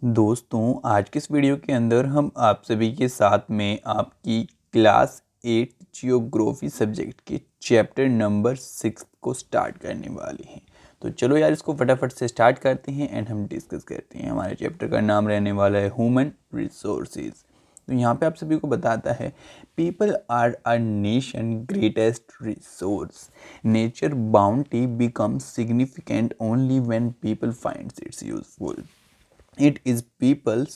दोस्तों, आज के इस वीडियो के अंदर हम आप सभी के साथ में आपकी क्लास 8 जियोग्राफी सब्जेक्ट के चैप्टर नंबर 6 को स्टार्ट करने वाले हैं। तो चलो यार, इसको फटाफट से स्टार्ट करते हैं एंड हम डिस्कस करते हैं। हमारे चैप्टर का नाम रहने वाला है ह्यूमन रिसोर्सेज। तो यहाँ पे आप सभी को बताता है people are a nation greatest resource. Nature bounty becomes significant only when people finds its useful. It is peoples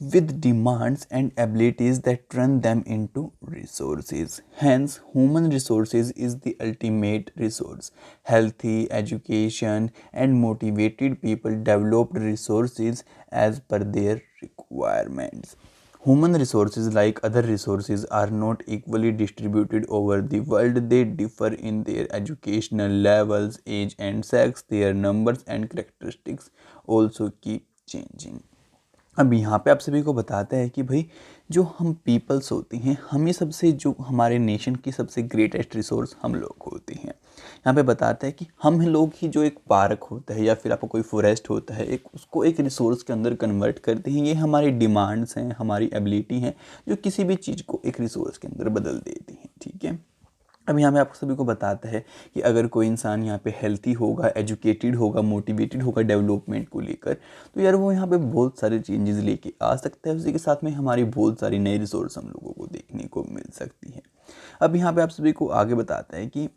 with demands and abilities that turn them into resources. Hence, human resources is the ultimate resource. Healthy, education, and motivated people develop resources as per their requirements. Human resources, like other resources, are not equally distributed over the world. They differ in their educational levels, age, and sex. Their numbers and characteristics also keep changing. अब यहाँ पे आप सभी को बताता है कि भाई जो हम पीपल्स होते हैं, हमें सबसे जो हमारे नेशन की सबसे ग्रेटेस्ट रिसोर्स हम लोग होते हैं। यहाँ पे बताता है कि हम लोग ही जो एक पार्क होता है या फिर आपको कोई फॉरेस्ट होता है, एक उसको एक रिसोर्स के अंदर कन्वर्ट करते हैं। ये हमारी डिमांड्स हैं, हमारी एबिलिटी हैं, जो किसी भी चीज़ को एक रिसोर्स के अंदर बदल देती हैं। ठीक है। अब यहाँ पे आप सभी को बताता है कि अगर कोई इंसान यहाँ पे हेल्थी होगा, एजुकेटेड होगा, मोटिवेटेड होगा डेवलपमेंट को लेकर, तो यार वो यहाँ पे बहुत सारे चेंजेस लेके आ सकता है। उसी के साथ में हमारी बहुत सारी नई रिसोर्स हम लोगों को देखने को मिल सकती है। अब यहाँ पे आप सभी को आगे बताता है कि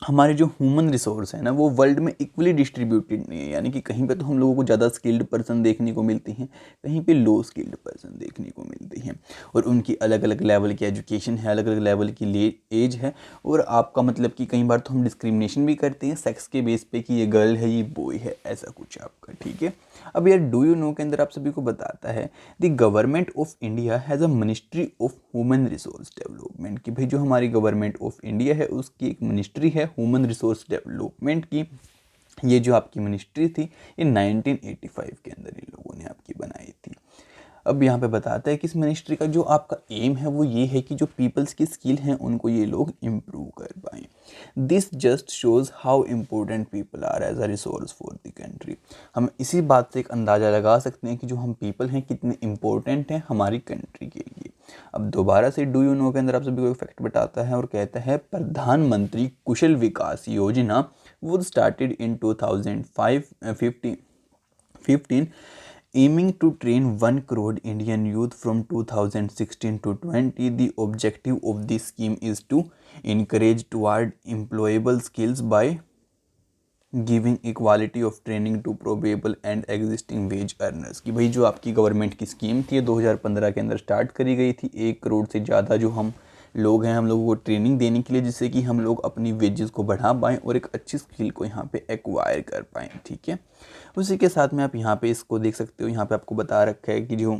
हमारे जो ह्यूमन रिसोर्स है ना, वो वर्ल्ड में इक्वली डिस्ट्रीब्यूटेड नहीं है। यानी कि कहीं पे तो हम लोगों को ज़्यादा स्किल्ड पर्सन देखने को मिलती हैं, कहीं पे लो स्किल्ड पर्सन देखने को मिलती हैं, और उनकी अलग अलग लेवल की एजुकेशन है, अलग अलग लेवल की एज है। और आपका मतलब कि कई बार तो हम डिस्क्रिमिनेशन भी करते हैं सेक्स के बेस पे कि ये गर्ल है, ये बॉय है, ऐसा कुछ आपका। ठीक है। अब यार डू यू नो के अंदर आप सभी को बताता है the government of India has a ministry of human resource development. कि भाई जो हमारी गवर्नमेंट ऑफ इंडिया है उसकी एक मिनिस्ट्री है ह्यूमन रिसोर्स डेवलपमेंट की। ये जो आपकी मिनिस्ट्री थी, ये 1985 के अंदर इन लोगों ने आपकी बनाई थी। अब यहाँ पे बताता है कि इस मिनिस्ट्री का जो आपका एम है वो ये है कि जो पीपल्स की स्किल हैं उनको ये लोग इम्प्रूव कर पाएँ। This just shows how important people are as a resource for the country. हम इसी बात से एक अंदाज़ा लगा सकते हैं कि जो हम पीपल हैं कितने इम्पोर्टेंट हैं हमारी कंट्री के लिए। अब दोबारा से डू यू नो के अंदर आप सभी को एक फैक्ट बताता है और कहता है प्रधानमंत्री कुशल विकास योजना वो started in 2015 aiming to train 1 crore Indian youth from 2016 to 20. The objective of this scheme is to encourage toward employable skills by giving equality of training to probable and existing wage earners. कि भाई जो आपकी government की scheme थी 2015 के अंदर start करी गई थी। 1 करोड़ से ज़्यादा जो हम लोग हैं, हम लोगों को ट्रेनिंग देने के लिए, जिससे कि हम लोग अपनी वेजेस को बढ़ा पाएँ और एक अच्छी स्किल को यहाँ पे एक्वायर कर पाएँ। ठीक है। उसी के साथ में आप यहाँ पे इसको देख सकते हो। यहाँ पे आपको बता रखा है कि जो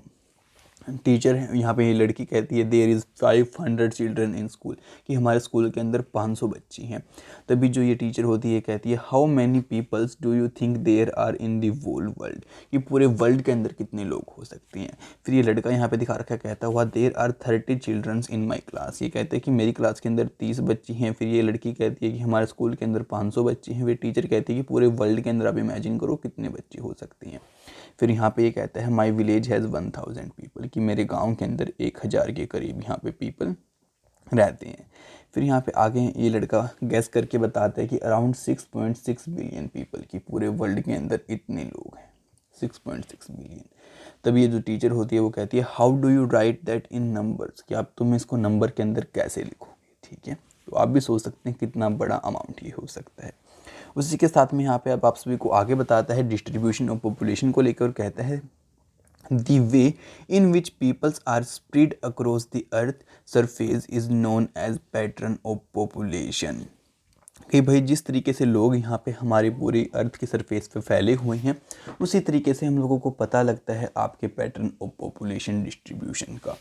टीचर है, यहाँ पे ये लड़की कहती है there is 500 children in school. कि हमारे स्कूल के अंदर 500 बच्ची हैं। तभी जो ये टीचर होती है कहती है how many peoples do you think there are in the whole world. कि पूरे वर्ल्ड के अंदर कितने लोग हो सकते हैं। फिर ये लड़का यहाँ पे दिखा रखा है, कहता हुआ there are 30 childrens in my class. ये कहते हैं कि मेरी क्लास के अंदर 30 बच्ची हैं। फिर ये लड़की कहती है कि हमारे स्कूल के अंदर 500 बच्ची हैं। फिर टीचर कहती है कि पूरे वर्ल्ड के अंदर आप इमेजिन करो कितने बच्चे हो सकती हैं। फिर यहाँ पे ये कहता है माई विलेज हैज़ 1000 पीपल। कि मेरे गांव के अंदर 1000 के करीब यहाँ पे पीपल रहते हैं। फिर यहाँ पे आगे ये लड़का गैस करके बताता है कि अराउंड 6.6 बिलियन पीपल। की पूरे वर्ल्ड के अंदर इतने लोग हैं, 6.6 बिलियन। तब ये जो टीचर होती है वो कहती है how do you right that in numbers. कि आप तुम इसको नंबर के अंदर कैसे लिखोगे। ठीक है। तो आप भी सोच सकते हैं कितना बड़ा अमाउंट ये हो सकता है। उसी के साथ में यहाँ पे अब आप सभी को आगे बताता है डिस्ट्रीब्यूशन ऑफ पॉपुलेशन को लेकर। कहता है The way in which peoples are spread across the earth surface is known as pattern of population। कि भाई जिस तरीके से लोग यहाँ पे हमारी पूरी अर्थ के सरफेस पे फैले हुए हैं, उसी तरीके से हम लोगों को पता लगता है आपके पैटर्न ऑफ पॉपुलेशन डिस्ट्रीब्यूशन का।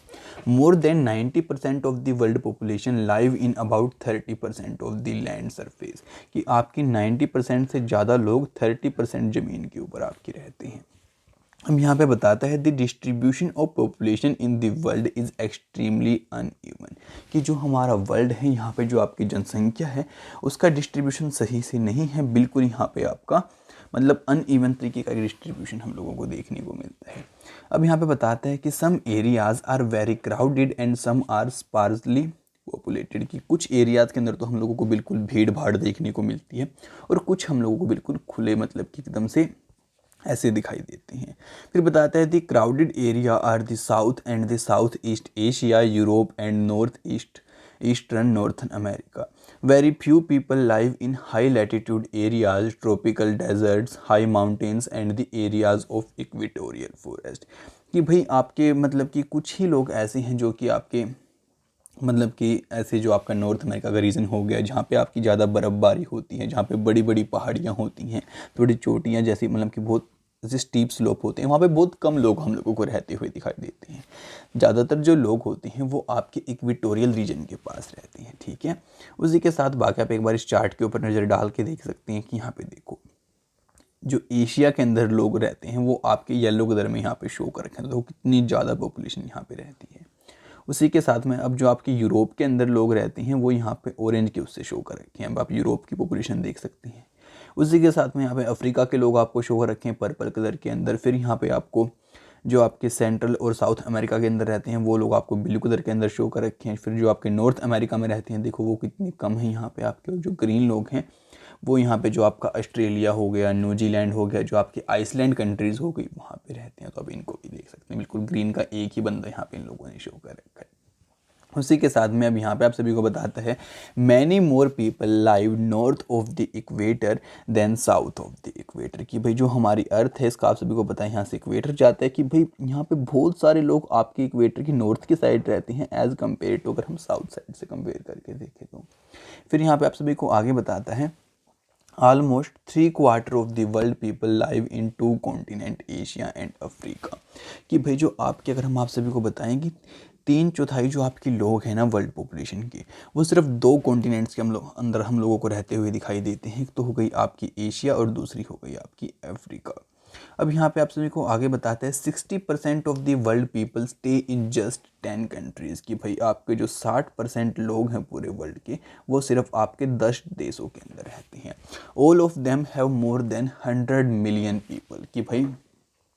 More than 90% of the world population live in about 30% of the land surface. कि आपकी 90% से ज़्यादा लोग 30% ज़मीन के ऊपर आपकी रहते हैं। हम यहाँ पे बताता है the distribution of population in the world is extremely uneven. कि जो हमारा वर्ल्ड है, यहाँ पे जो आपकी जनसंख्या है उसका डिस्ट्रीब्यूशन सही से नहीं है। बिल्कुल यहाँ पे आपका मतलब अनइवन तरीके का डिस्ट्रीब्यूशन हम लोगों को देखने को मिलता है। अब यहाँ पे बताता है कि some areas are very crowded and some are sparsely populated, कि कुछ एरियाज़ के अंदर तो हम लोगों को बिल्कुल भीड़ भाड़ देखने को मिलती है और कुछ हम लोगों को बिल्कुल खुले मतलब कि एकदम से ऐसे दिखाई देते हैं। फिर बताता है the crowded area are the south and the south east Asia, Europe and north east eastern northern America. Very few people live in high latitude areas, tropical deserts, high mountains and the areas of equatorial forest. कि भाई आपके मतलब कि कुछ ही लोग ऐसे हैं जो कि आपके मतलब कि ऐसे जो आपका नॉर्थ अमेरिका का रीजन हो गया जहाँ पे आपकी ज़्यादा बर्फ़बारी होती है, जहाँ पे बड़ी बड़ी पहाड़ियाँ होती हैं, थोड़ी चोटियाँ जैसी मतलब कि बहुत जैसे स्टीप स्लोप होते हैं, वहाँ पे बहुत कम लोग हम लोगों को रहते हुए दिखाई देते हैं। ज़्यादातर जो लोग होते हैं वो आपके इक्वेटोरियल रीजन के पास रहते हैं, ठीक है। उसी के साथ बाकी आप एक बार इस चार्ट के ऊपर नज़र डाल के देख सकते हैं कि यहाँ पे देखो जो एशिया के अंदर लोग रहते हैं वो आपके येलो कलर में यहाँ पे शो कर रखे हैं, तो कितनी ज़्यादा पॉपुलेशन यहाँ पे रहती है। उसी के साथ में अब जो आपके यूरोप के अंदर लोग रहते हैं वो यहाँ पे ऑरेंज के उससे शो कर रखे हैं। अब आप यूरोप की पॉपुलेशन देख सकते हैं। उसी के साथ में यहाँ पे अफ्रीका के लोग आपको शो कर रखे हैं पर्पल कलर के अंदर। फिर यहाँ पे आपको जो आपके सेंट्रल और साउथ अमेरिका के अंदर रहते हैं वो लोग आपको ब्लू कलर के अंदर शो कर रखे हैं। फिर जो आपके नॉर्थ अमेरिका में रहते हैं देखो वो कितनी कम है यहाँ पे आपके, और जो ग्रीन लोग हैं वो यहाँ पे जो आपका ऑस्ट्रेलिया हो गया, न्यूजीलैंड हो गया, जो आपकी आइसलैंड कंट्रीज़ हो गई वहाँ पे रहते हैं। तो अब इनको भी देख सकते हैं, बिल्कुल ग्रीन का एक ही बंदा यहाँ पे इन लोगों ने शो कर रखा है। उसी के साथ में अब यहाँ पे आप सभी को बताता है many more people live north of the equator than south of the equator. कि भाई जो हमारी अर्थ है इसका आप सभी को पता है यहाँ से इक्वेटर जाता है, कि भाई यहाँ पे बहुत सारे लोग आपके इक्वेटर की नॉर्थ की साइड रहते हैं एज़ कम्पेयर टू अगर हम साउथ साइड से कंपेयर करके देखें तो। फिर यहाँ पे आप सभी को आगे बताता है almost 3/4 of the world people live in 2 continent Asia and Africa. कि भाई जो आपके अगर हम आप सभी को बताएं कि 3/4 जो आपके लोग हैं ना वर्ल्ड पॉपुलेशन के, वो सिर्फ 2 कॉन्टिनेंट्स के हम लोगों को रहते हुए दिखाई देते हैं। तो हो गई आपकी एशिया और दूसरी हो गई आपकी अफ्रीका। अब यहाँ पे आप सभी को आगे बताते हैं 60% of the world people stay in just 10 countries. कि भाई आपके जो 60% लोग हैं पूरे वर्ल्ड के वो सिर्फ आपके 10 देशों के अंदर रहते हैं। All of them have more than 100 million people. कि भाई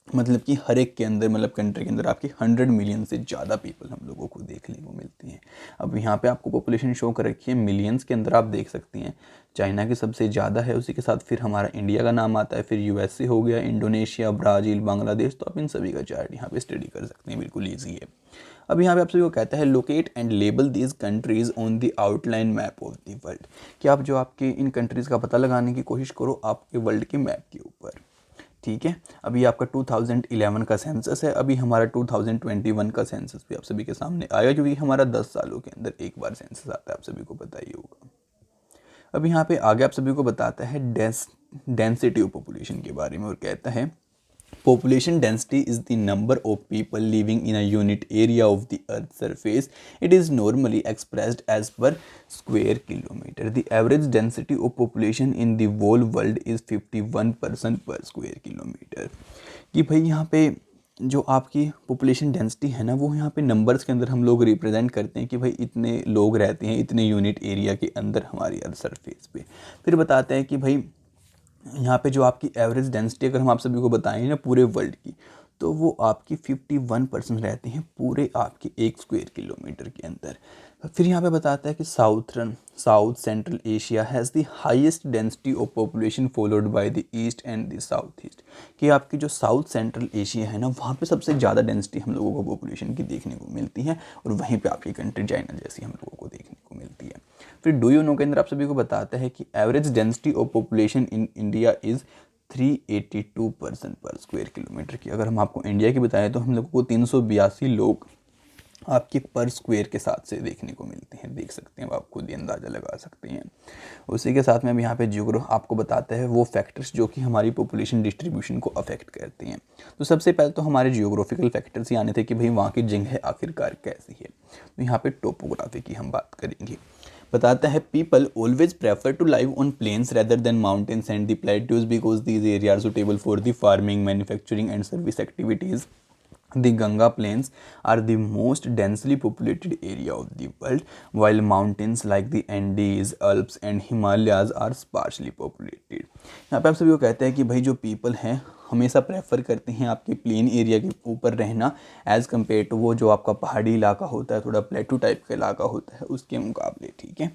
मतलब कि हर एक के अंदर मतलब कंट्री के अंदर आपके 100 मिलियन से ज़्यादा पीपल हम लोगों को देखने को मिलती हैं। अब यहाँ पे आपको पॉपुलेशन शो कर रखी है मिलियंस के अंदर, आप देख सकती हैं चाइना की सबसे ज़्यादा है, उसी के साथ फिर हमारा इंडिया का नाम आता है, फिर यूएसए हो गया, इंडोनेशिया, ब्राज़ील, बांग्लादेश। तो आप इन सभी का चार्ट यहाँ पे स्टडी कर सकते हैं, बिल्कुल ईजी है। अब यहाँ पे आप सभी को कहता है locate and label these countries on the outline map of the world. कि आप जो आपके इन कंट्रीज़ का पता लगाने की कोशिश करो आपके वर्ल्ड के मैप के ऊपर, ठीक है। अभी आपका 2011 का सेंसस है, अभी हमारा 2021 का सेंसस भी आप सभी के सामने आएगा, क्योंकि हमारा 10 सालों के अंदर एक बार सेंसस आता है, आप सभी को पता ही होगा। अब यहाँ पे आगे आप सभी को बताता है डेंसिटी ऑफ पॉपुलेशन के बारे में, और कहता है population density is the number of people living in a unit area of the earth's surface. It is normally expressed as per square kilometer. The average density of population in the whole world is 51% per square kilometer. कि भाई यहाँ पे जो आपकी population density है ना वो यहाँ पे नंबर्स के अंदर हम लोग रिप्रेजेंट करते हैं कि भाई इतने लोग रहते हैं इतने यूनिट एरिया के अंदर हमारी अर्थ सरफेस पे। फिर बताते हैं कि भाई यहाँ पे जो आपकी एवरेज डेंसिटी अगर हम आप सभी को बताएं ना पूरे वर्ल्ड की, तो वो आपकी 51% रहती हैं पूरे आपके 1 स्क्वायर किलोमीटर के अंदर। फिर यहाँ पे बताता है कि south central Asia has the highest density of population followed by the east and the south east. कि आपकी जो साउथ सेंट्रल एशिया है ना वहाँ पे सबसे ज़्यादा डेंसिटी हम लोगों को पॉपुलेशन की देखने को मिलती है, और वहीं पे आपकी कंट्री चाइना जैसी हम लोगों को देखने को मिलती है। फिर डू यू नो के अंदर आप सभी को बताता है कि average density of population in India is 382% पर स्क्वायर किलोमीटर की। अगर हम आपको इंडिया की बताएं तो हम लोगों को 382 लोग आपके पर स्क्वायर के साथ से देखने को मिलते हैं, देख सकते हैं, आप खुद ही अंदाज़ा लगा सकते हैं। उसी के साथ में अब यहाँ पे जियोग्राफ आपको बताता है वो फैक्टर्स जो कि हमारी पॉपुलेशन डिस्ट्रीब्यूशन को अफेक्ट करते हैं। तो सबसे पहले तो हमारे जियोग्राफिकल फैक्टर्स ही आने थे कि भाई वहाँ की जगह आखिरकार कैसी है। तो यहाँ पे टोपोग्राफी की हम बात करेंगे। बताता है people always prefer to live on plains rather than mountains and the plateaus because these area are suitable for the farming, manufacturing and service activities. The Ganga Plains are the most densely populated area of the world, while mountains like the Andes, Alps and Himalayas are sparsely populated. यहाँ पे आप सभी को कहते हैं कि भाई जो पीपल हैं हमेशा प्रेफर करते हैं आपके प्लेन एरिया के ऊपर रहना एज़ कम्पेयर टू वो जो आपका पहाड़ी इलाका होता है, थोड़ा प्लेटू टाइप का इलाका होता है उसके मुकाबले, ठीक है।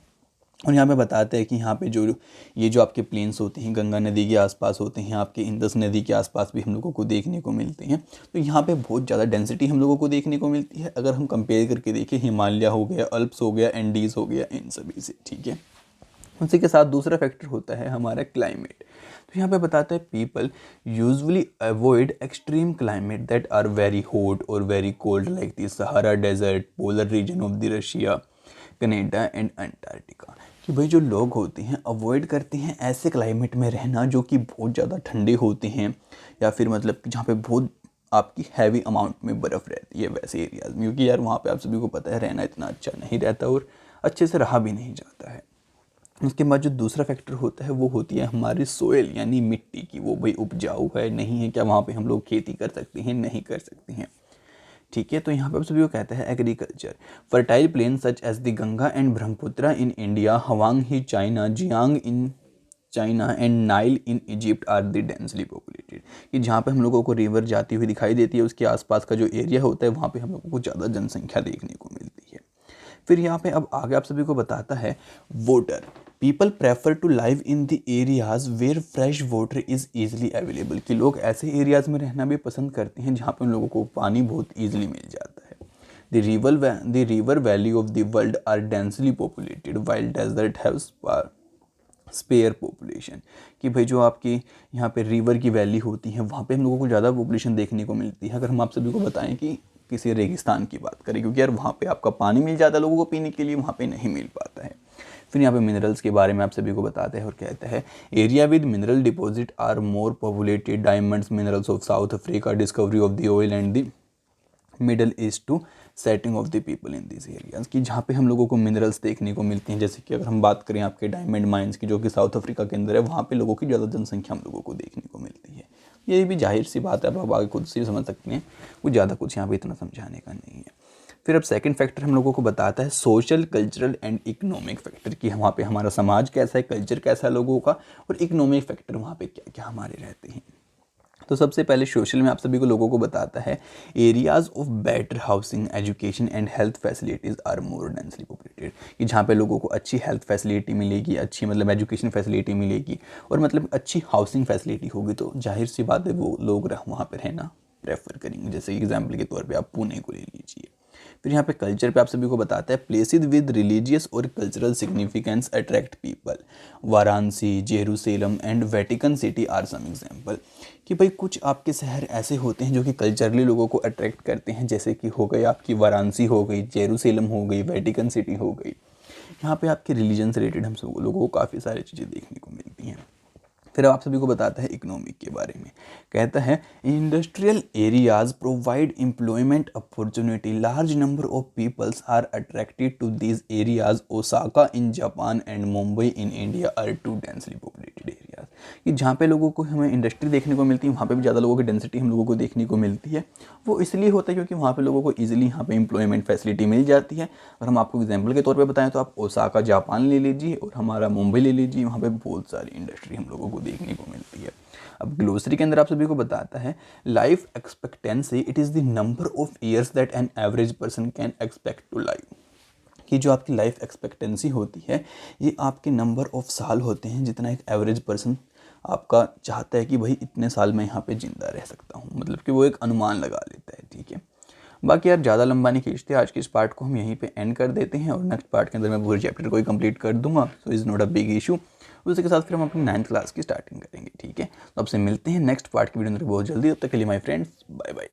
और यहाँ पे बताते हैं कि यहाँ पे जो ये जो आपके प्लेन्स होते हैं गंगा नदी के आसपास होते हैं, आपके इंदस नदी के आसपास भी हम लोगों को देखने को मिलते हैं। तो यहाँ पे बहुत ज़्यादा डेंसिटी हम लोगों को देखने को मिलती है अगर हम कंपेयर करके देखें हिमालय हो गया, अल्प्स हो गया, एंडीज़ हो गया, इन सभी से, ठीक है। उसी के साथ दूसरा फैक्टर होता है हमारा क्लाइमेट। तो यहाँ पे बताता है people usually avoid extreme climate that are very hot और very cold like the Sahara desert, polar region of the Russia, Canada and Antarctica. कि भाई जो लोग होते हैं अवॉइड करते हैं ऐसे क्लाइमेट में रहना जो कि बहुत ज़्यादा ठंडे होते हैं या फिर मतलब कि जहाँ पे बहुत आपकी हैवी अमाउंट में बर्फ़ रहती है वैसे एरियाज़ में, क्योंकि यार वहाँ पे आप सभी को पता है रहना इतना अच्छा नहीं रहता और अच्छे से रहा भी नहीं जाता है। उसके बाद जो दूसरा फैक्टर होता है वो होती है हमारी सोयल यानी मिट्टी की, वो भाई उपजाऊ है नहीं है, क्या वहाँ पे हम लोग खेती कर सकते हैं, नहीं कर सकते हैं, ठीक है। तो यहाँ पे आप सभी को कहता है agriculture. Fertile plain such as the Ganga and Brahmaputra in India, Hwang He China, Jiang in China and Nile in Egypt are the densely populated. कि जहाँ पे हम लोगों को रिवर जाती हुई दिखाई देती है उसके आसपास का जो एरिया होता है वहाँ पे हम लोगों को ज़्यादा जनसंख्या देखने को मिलती है। फिर यहाँ पे अब आगे आप सभी को बताता है water. People prefer to live in the areas where fresh water is easily available. कि लोग ऐसे एरियाज़ में रहना भी पसंद करते हैं जहाँ पे उन लोगों को पानी बहुत ईजिली मिल जाता है। The river valley of the world are densely populated while desert have sparse population. कि भाई जो आपकी यहाँ पे रिवर की वैली होती है वहाँ पे हम लोगों को ज़्यादा पॉपुलेशन देखने को मिलती है। अगर हम आप सभी को बताएं कि किसी रेगिस्तान की बात करें, क्योंकि यार वहाँ पे आपका पानी मिल जाता है लोगों को पीने के लिए, वहाँ पे नहीं मिल पाता है। फिर यहाँ पे मिनरल्स के बारे में आप सभी को बताते हैं और कहता है area with mineral deposit are more populated, diamonds, minerals of South Africa, discovery of the oil and the Middle East to setting of the people in this areas. कि जहाँ पे हम लोगों को मिनरल्स देखने को मिलती हैं, जैसे कि अगर हम बात करें आपके डायमंड माइंस की जो कि साउथ अफ्रीका के अंदर है, वहाँ पे लोगों की ज़्यादा जनसंख्या हम लोगों को देखने को मिलती है। ये भी जाहिर सी बात है, आप आगे खुद से समझ सकते हैं, कुछ ज़्यादा कुछ यहाँ पे इतना समझाने का नहीं है। फिर अब सेकंड फैक्टर हम लोगों को बताता है social, cultural and economic factor. कि वहाँ पे हमारा समाज कैसा है, कल्चर कैसा है लोगों का, और इकोनॉमिक फैक्टर वहाँ पे क्या क्या हमारे रहते हैं। तो सबसे पहले सोशल में आप सभी को लोगों को बताता है areas of better housing, education and health facilities are more densely populated. कि जहाँ पे लोगों को अच्छी हेल्थ फैसिलिटी मिलेगी, अच्छी मतलब एजुकेशन फैसिलिटी मिलेगी और मतलब अच्छी हाउसिंग फैसिलिटी होगी, तो जाहिर सी बात है वो लोग वहाँ पर रहना प्रेफर करेंगे। जैसे एग्जाम्पल के तौर पर आप पुणे को ले लीजिए। फिर यहाँ पे कल्चर पे आप सभी को बताता है प्लेसेस विद रिलीजियस और cultural significance attract people, Varanasi, Jerusalem and Vatican City are some example. कि भाई कुछ आपके शहर ऐसे होते हैं जो कि कल्चरली लोगों को अट्रैक्ट करते हैं, जैसे कि हो गई आपकी वाराणसी हो गई, जेरूसलम हो गई, वेटिकन सिटी हो गई। यहाँ पे आपके रिलीजन से रिलेटेड हम सब लोगों को काफ़ी सारी चीज़ें देखने को मिलती हैं। फिर आप सभी को बताता है इकोनॉमिक के बारे में। कहता है industrial areas provide employment opportunity, large number of peoples are attracted to these areas, Osaka in Japan and Mumbai in India are two densely populated areas. कि जहाँ पे लोगों को हमें इंडस्ट्री देखने को मिलती है वहाँ पे भी ज़्यादा लोगों की डेंसिटी हम लोगों को देखने को मिलती है। वो इसलिए होता है क्योंकि वहाँ पे लोगों को ईजिली यहाँ पे एम्प्लॉयमेंट फैसिलिटी मिल जाती है। और हम आपको एग्जाम्पल के तौर पे बताएं तो आप ओसाका जापान ले लीजिए और हमारा मुंबई ले लीजिए, वहाँ पे बहुत सारी इंडस्ट्री हम लोगों को देखने को मिलती है। अब ग्लोसरी के अंदर आप सभी को बताता है life expectancy, it is the number of years that an average person can expect to live. कि जो आपकी लाइफ एक्सपेक्टेंसी होती है ये आपके नंबर ऑफ साल होते हैं जितना एक एवरेज पर्सन आपका चाहता है कि भाई इतने साल मैं यहाँ पे ज़िंदा रह सकता हूँ, मतलब कि वो एक अनुमान लगा लेता है, ठीक है। बाकी यार ज़्यादा लंबा नहीं खींचते, आज के इस पार्ट को हम यहीं पे एंड कर देते हैं और नेक्स्ट पार्ट के अंदर मैं पूरे चैप्टर को ही कंप्लीट कर दूंगा, so is not a big issue. उसी के साथ फिर हम अपनी 9th क्लास की स्टार्टिंग करेंगे, ठीक है। तो आपसे मिलते हैं नेक्स्ट पार्ट की वीडियो अंदर बहुत जल्दी। तब तक के लिए माय फ्रेंड्स, बाय बाय।